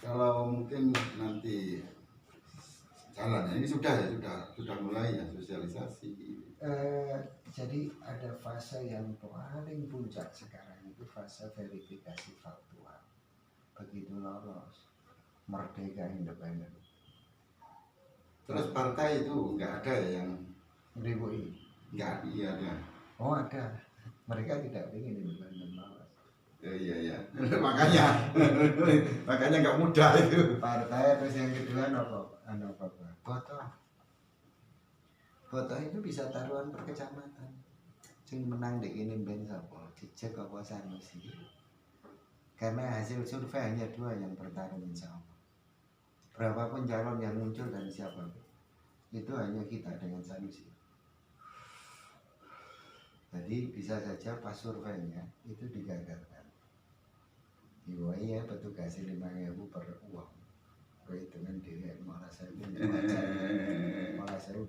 Kalau mungkin nanti jalan ini sudah mulai ya sosialisasi. Jadi ada fase yang paling puncak sekarang itu fase verifikasi faktual. Begitu lolos, merdeka independen. Terus partai itu nggak ada yang ribui? Nggak, iya ada. Oh ada. Mereka tidak ingin independen lolos. Iya. makanya nggak mudah itu. Partai terus yang kedua apa? Foto itu bisa taruhan per kecamatan. Sing menang di ini ben sapa? Dijek apa Sanusi? Karena hasil survei hanya 2 yang bertarung insya Allah. Berapapun calon yang muncul dan siapa itu hanya kita dengan Sanusi. Jadi bisa saja pas surveinya itu digagalkan. Iya petugas 5.000 per uang. Perhitungan diri malah saya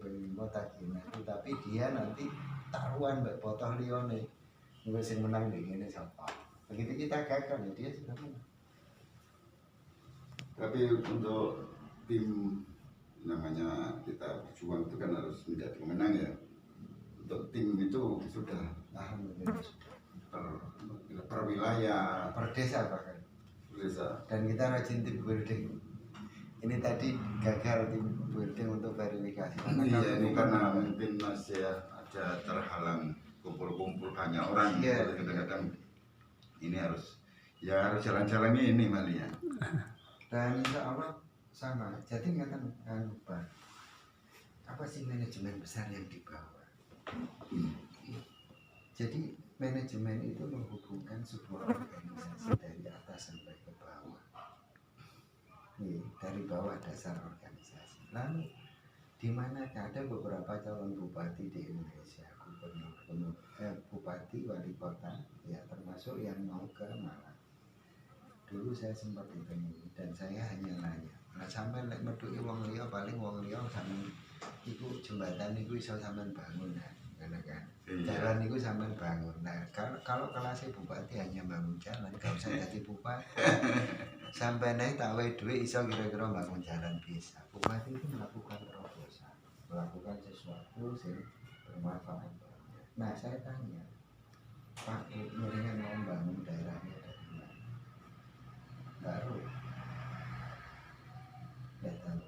pengen mau tagih nanti, tapi dia nanti taruhan mbak potong lione nggak sih menang di ini siapa. Begitu kita gagal ya dia sudah menang. Tapi untuk tim namanya kita berjuang itu kan harus menjadi pemenang ya. Untuk tim itu sudah Alhamdulillah per wilayah, per desa bahkan. Desa. Dan kita rajin tim building. Ini tadi gagal tim building untuk verifikasi. Iya, ini karena mungkin masih ada terhalang kumpul-kumpul banyak orang. Iya. Kadang-kadang ini harus jalan-jalan ini malah ya. Dan insya Allah sama. Jadi nggak lupa. Apa sih manajemen besar yang dibawa? Jadi manajemen itu menghubungkan sebuah organisasi dari atas sampai ke bawah. Dari bawah dasar organisasi. Lalu di mana ada beberapa calon bupati di Indonesia, bupati, wali kota, ya termasuk yang mau ke Malang. Dulu saya sempat ditemui dan saya hanya nanya, nah sampai lek metuki wong liya paling wong liya sampean iku jembatan niku iso sampean bangun kan. Jalan niku sampean bangun. Nah, kalau kelasnya bupati hanya bangun jalan, gak usah jadi bupati. Sampai naik tahu duit iso kira-kira bangun jalan bisa. Bupati itu melakukan terobosan, melakukan sesuatu yang bermanfaat. Nah, saya tanya, Pak, mendingan mau bangun daerahnya dari mana? Baru tidak tahu.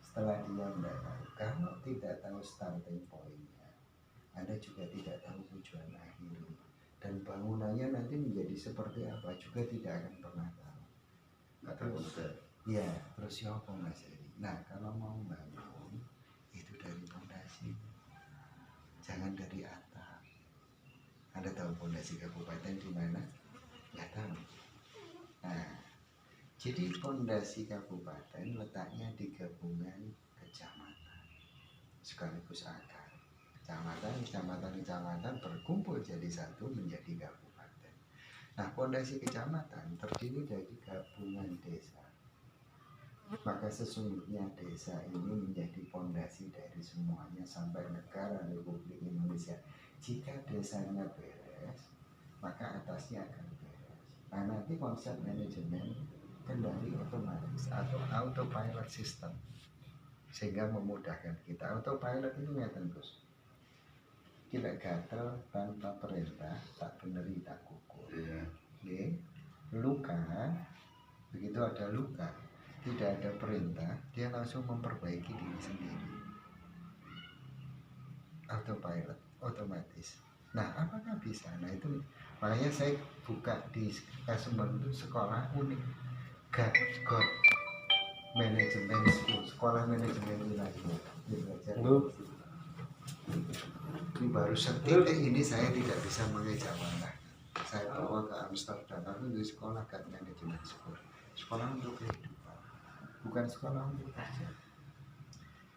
Setelah dia tidak tahu, kalau tidak tahu starting point-nya, Anda juga tidak tahu tujuan akhirnya. Dan bangunannya nanti menjadi seperti apa juga tidak akan pernah tahu. Terus, ya, terus siapa Mas Eri? Nah, kalau mau bangun itu dari fondasi, jangan dari atap. Anda tahu fondasi kabupaten di mana? Nggak tahu. Nah, jadi fondasi kabupaten letaknya di gabungan kecamatan sekaligus akar. Kecamatan berkumpul jadi satu menjadi kabupaten. Nah, fondasi kecamatan terdiri dari gabungan desa. Maka sesungguhnya desa ini menjadi fondasi dari semuanya sampai negara Republik Indonesia. Jika desanya beres, maka atasnya akan beres. Nah, nanti konsep manajemen kendali otomatis atau autopilot system sehingga memudahkan kita. Autopilot itu ngeten terus. Kita gatel tanpa perintah, tak beneri tak kukur. Luka, begitu ada luka, tidak ada perintah, dia langsung memperbaiki diri sendiri. Autopilot, otomatis. Nah, apakah bisa? Nah, itu makanya saya buka di Sumber itu sekolah unik. God Management School, sekolah manajemen wilayah. Ini baru setitik ini saya tidak bisa mengejawannya. Saya bawa ke Amsterdam, tapi di sekolah God Management School. Sekolah untuk kehidupan, bukan sekolah untuk kerja.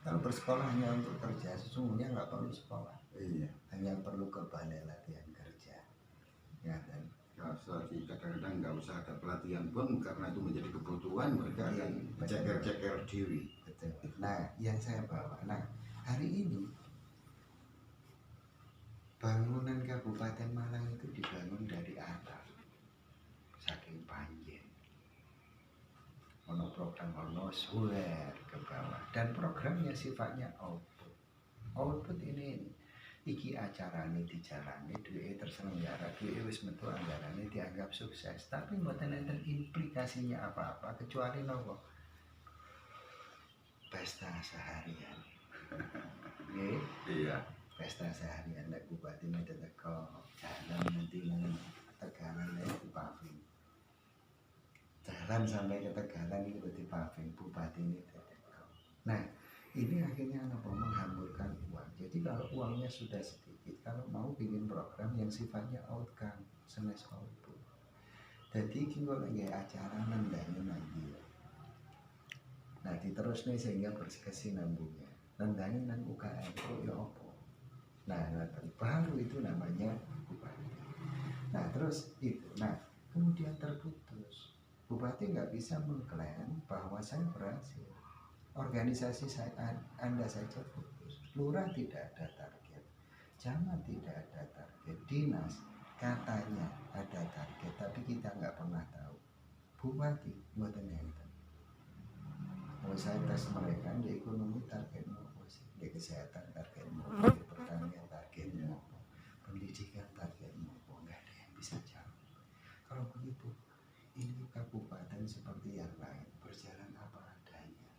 Kalau bersekolah hanya untuk kerja, sesungguhnya nggak perlu sekolah. Iya. Hanya perlu ke balai latihan kerja. Ya kan? Kadang-kadang nggak usah ada pelatihan pun karena itu menjadi kebutuhan mereka akan ceker-ceker diri. Betul. Nah, yang saya bawa, hari ini bangunan Kabupaten Malang itu dibangun dari atas, saking panjang. Ono program ono swear ke bawah, dan programnya sifatnya output ini iki acarane dijalani, duit terselenggara, duit wis metu anggarane dianggap sukses, tapi mboten enten implikasinya apa-apa kecuali nopo pesta seharian. Nggih, Iya. pesta seharian lek bupati ini teko jalan nanti nang Tegalan di paving. Jalan sampai ke Tegalan itu di paving, bupati ini teko. Nah, ini akhirnya apa, menghamburkan uang. Jadi kalau uangnya sudah sedikit, kalau mau bikin program yang sifatnya outcome, senes output. Jadi kalau lagi acara nendangnya nanti. Nah, diterus nih sehingga berkesinambungan. Nendangnya nang UKM, oh ya apa? Nah, baru itu namanya bupati. Nah, terus itu. Nah, kemudian terputus. Bupati nggak bisa mengklaim bahwa saya berhasil. Organisasi Anda saja fokus. Lurah tidak ada target. Camat tidak ada target. Dinas katanya ada target, tapi kita nggak pernah tahu. Bupati mboten enten. Kalau saya tes mereka di ekonomi targetmu apa sih? Di kesehatan targetmu apa? Di pertanian targetmu apa? Pendidikan targetmu apa? Nggak ada yang bisa jawab. Kalau begitu, ini kabupaten seperti yang lain berjalan apa adanya.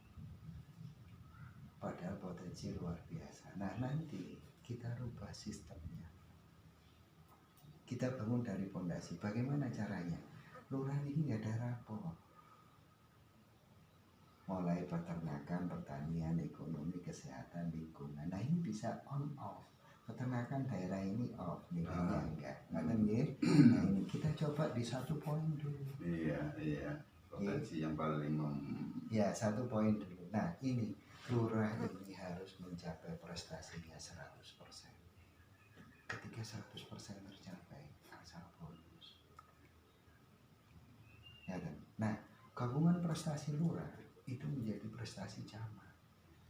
Padahal potensi luar biasa. Nah, nanti kita rubah sistemnya. Kita bangun dari fondasi. Bagaimana caranya? Lurah ini nggak ada rapor. Mulai peternakan, pertanian, ekonomi, kesehatan, lingkungan. Nah, ini bisa on off. Peternakan daerah ini off, nilainya enggak. Nah, ini kita coba di 1 poin dulu. Iya. Potensi yang paling Ya, 1 poin dulu. Nah, ini lurah ini harus mencapai prestasinya 100%. Ketika 100% tercapai, asal bonus. Ya kan? Nah, gabungan prestasi lurah itu menjadi prestasi camat.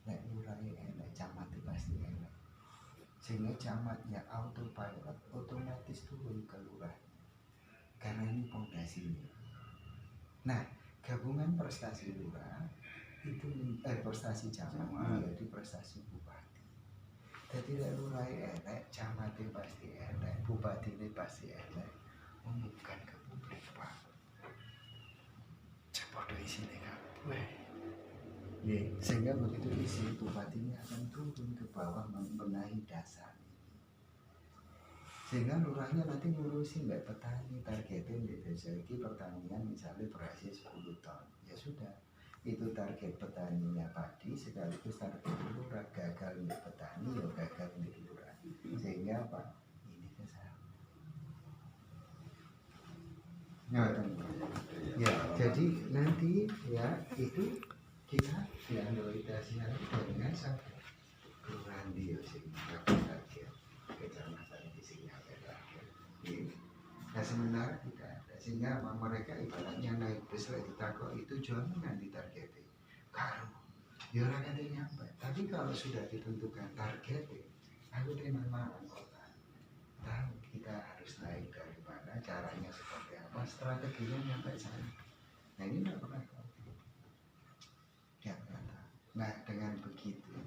Nek lurahnya enak, camat itu pasti enak. Sehingga camatnya autopilot, otomatis turun ke lurah. Karena ini fondasinya. Nah, gabungan prestasi lurah itu prestasi camat menjadi prestasi bupati. Jadi lurah enak, camatnya pasti enak, bupati ini pasti enak. Umumkan ke publik, Pak. Cepat isinya kabeh. Ya, sehingga begitu isi bupatinya akan turun ke bawah membenahi dasar ini. Sehingga lurahnya nanti ngurusin mbak petani, targetnya di desa ini pertanian misalnya berhasil 10 ton. Ya sudah, itu target petaninya padi sekaligus target lurah. Gagal di petani ya gagal di lurah. Sehingga apa? Ini kesalahan. Ya, jadi nanti ya itu kita dianalogisasi dengan satu kelurahan dia sehingga target kecamatan di sini ada target. Nah, sementara tidak ada, sehingga mereka ibaratnya naik bus lagi takut itu jaminan di targetnya. Kalau ya orang ada nyampe, tapi kalau sudah ditentukan targetnya, aku terima kota. Tahu kita harus naik dari mana, caranya seperti apa, strateginya nyampe sana. Nah, ini tidak pernah tahu. Nah, dengan begitu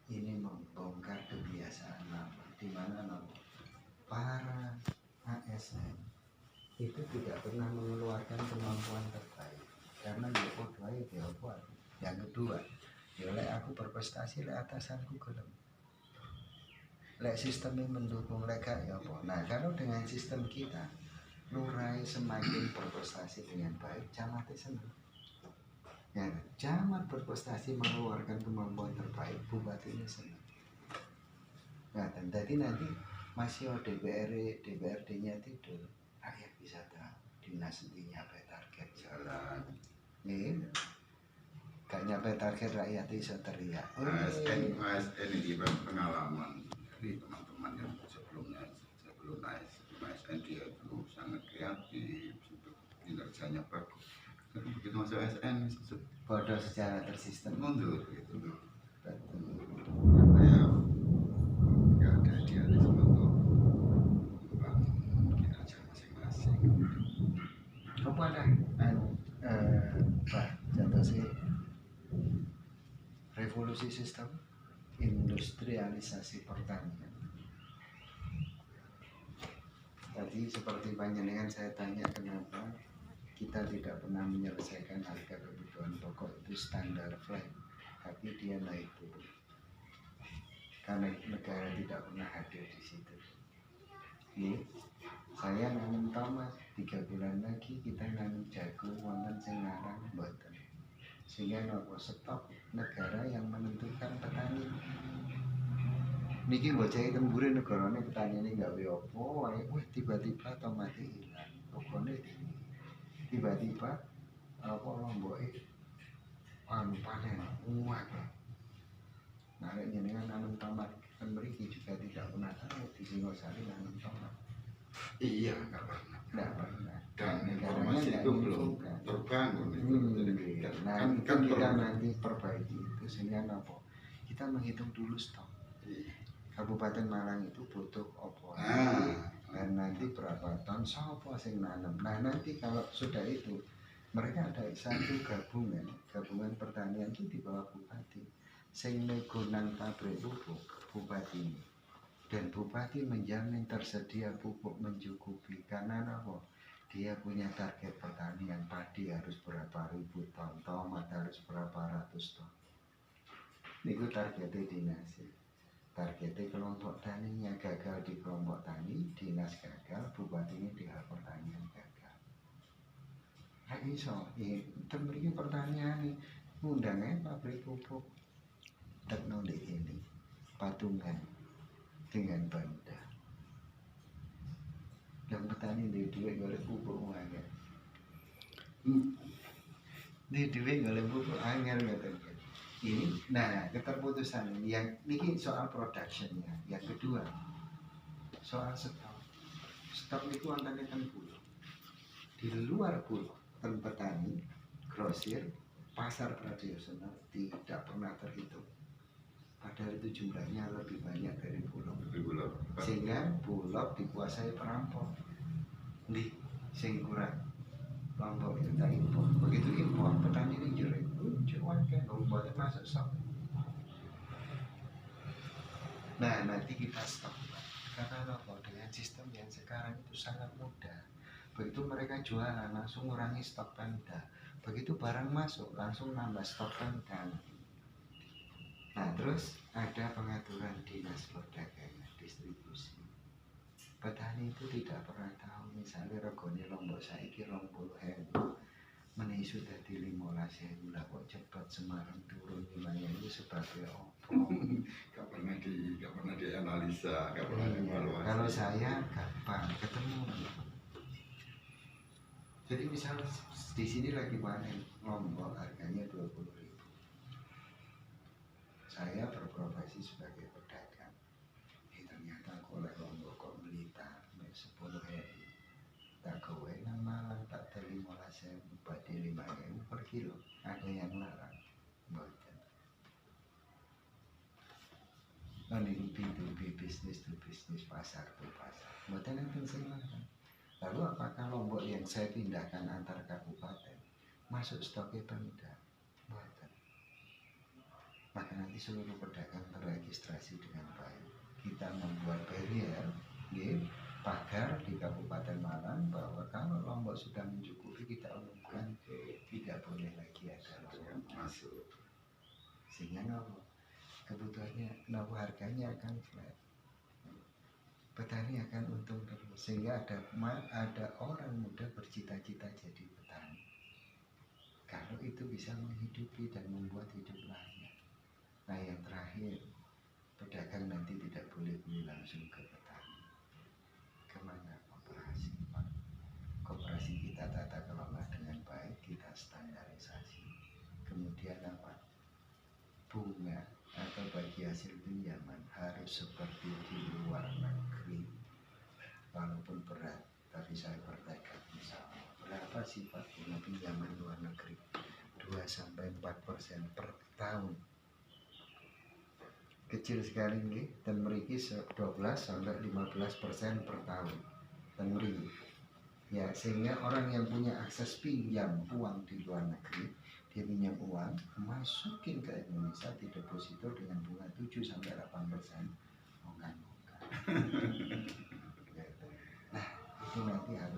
ini membongkar kebiasaan lama di mana para ASN itu tidak pernah mengeluarkan kemampuan terbaik karena dia baik dia buat. Yang kedua, ya lek aku berprestasi lek atasanku gelem. Lek sistemnya mendukung lek ya apa. Nah, kalau dengan sistem kita lurah semakin berprestasi dengan baik, camatnya senang. Ya, camat berprestasi mengeluarkan kemampuan terbaik, bupatinya senang. Nah, dan tadi nanti masih DPRD-nya tidur, rakyat bisa tahu dinas nanti nyampe target jalan. Nih, gak nyampe target rakyat bisa teriak. ASN ini pengalaman dari teman-teman yang sebelum ASN dia dulu sangat kreatif, kinerjanya bagus. Begitu masuk ASN bodoh secara tersistem mundur gitu. Betul. Karena ya nggak ada idealisme untuk membangun kinerja masing-masing. Apa ada Pak Jatuh solusi sistem industrialisasi pertanian. Tadi seperti panjenengan saya tanya kenapa kita tidak pernah menyelesaikan harga kebutuhan pokok itu standar flat, tapi dia naik turun karena negara tidak pernah hadir di situ. Nih, saya nanam tomat 3 bulan lagi kita nanam jagung wonten sing larang mboten. Sehingga nopo stok negara yang menentukan petani. Niki mbok cek tembure negarane petani ini gawe apa wae tiba-tiba tomat hilang. Pokoknya tiba-tiba apa lomboke panen akeh. Nah, jenengan nanam tomat kan mriki juga tidak pernah tahu di Singosari nanam tomat. Iya, nggak pernah. Nggak pernah. Dan Negaranya informasi nggak itu belum menunjukkan. terbangun itu. Jadi kita Nah, kan itu kan kita perlu. nanti perbaiki itu sehingga apa? Kita menghitung dulu stok. Iya. Kabupaten Malang itu butuh opo. Dan nanti berapa ton sopo sing nanam. Nah, nanti kalau sudah itu mereka ada satu gabungan pertanian itu di bawah bupati. Sing nego nang pabrik pupuk bupati. Dan bupati menjamin tersedia pupuk mencukupi karena apa? Dia punya target pertanian, padi harus berapa ribu ton, tomat harus berapa ratus ton. Itu targetnya dinas. Targetnya kelompok taninya gagal di kelompok tani, dinas gagal, bupati ini di hal pertanian gagal. Nah iso, ini pertanian ini undangnya pabrik pupuk teknologi ini patungan dengan Banda. Dan petani di duit oleh pupuk angin. Di duit oleh pupuk angin katanya. Ini, nah keterputusan yang ini soal productionnya. Yang kedua, soal stok. Stok itu antara kan pulau. Di luar pulau, petani, grosir, pasar tradisional tidak pernah terhitung. Padahal itu jumlahnya lebih banyak dari pulau. Sehingga pulau dikuasai perampok. Di singkuran Lombok itu tak impor. Begitu impor, petani ini jelek. Cuman kan Lomboknya masuk stok. Nah, nanti kita stok. Karena Lombok dengan sistem yang sekarang itu sangat mudah. Begitu mereka jualan langsung ngurangi stok Pemda. Begitu barang masuk langsung nambah stok Pemda. Nah, terus ada pengaturan dinas perdagangan distribusi. Petani itu tidak pernah tahu misalnya regone Lombok saiki 20.000 meneh sudah di 15.000 lah kok cepat Semarang turun 5.000 sebagai opo. Gak pernah dianalisa, gak pernah dievaluasi. Kalau saya gampang ketemu. Jadi misalnya di sini lagi panen Lombok harganya 20.000. Saya berprofesi sebagai pedagang. Ternyata oleh Lombok kok Blitar 10.000. Tak kowe nang Malang tak teli 15.000 badi 5.000 per kilo. Ada yang larang. Mboten. Nah ini B2B, bisnis to bisnis, pasar to pasar. Mboten enten sing larang. Lalu apakah Lombok yang saya pindahkan antar kabupaten masuk stoknya Pemda? Mboten. Maka nanti seluruh pedagang terregistrasi dengan baik. Kita membuat barrier, pagar di Kabupaten Malang bahwa kalau Lombok sudah mencukupi kita umumkan tidak boleh lagi ada Lombok masuk. Sehingga Lombok kebutuhannya, Lombok harganya akan flat. Petani akan untung terus. Sehingga ada orang muda bercita-cita jadi petani. Kalau itu bisa menghidupi dan membuat hidup layak. Nah yang terakhir, pedagang nanti tidak boleh beli langsung ke petani. Kemana? Koperasi. Koperasi kita tata kelola dengan baik, kita standarisasi. Kemudian apa? Bunga atau bagi hasil pinjaman harus seperti di luar negeri. Walaupun berat, tapi saya bertekad misalnya. Berapa sifat bunga pinjaman luar negeri? 2-4% per tahun. Kecil sekali nih, dan meriki 12-15% per tahun. Dan meriki. Ya, sehingga orang yang punya akses pinjam uang di luar negeri, dia pinjam uang, emas masukin ke Indonesia di deposito dengan bunga 7 sampai 8%. Bukan. Nah, itu nanti harus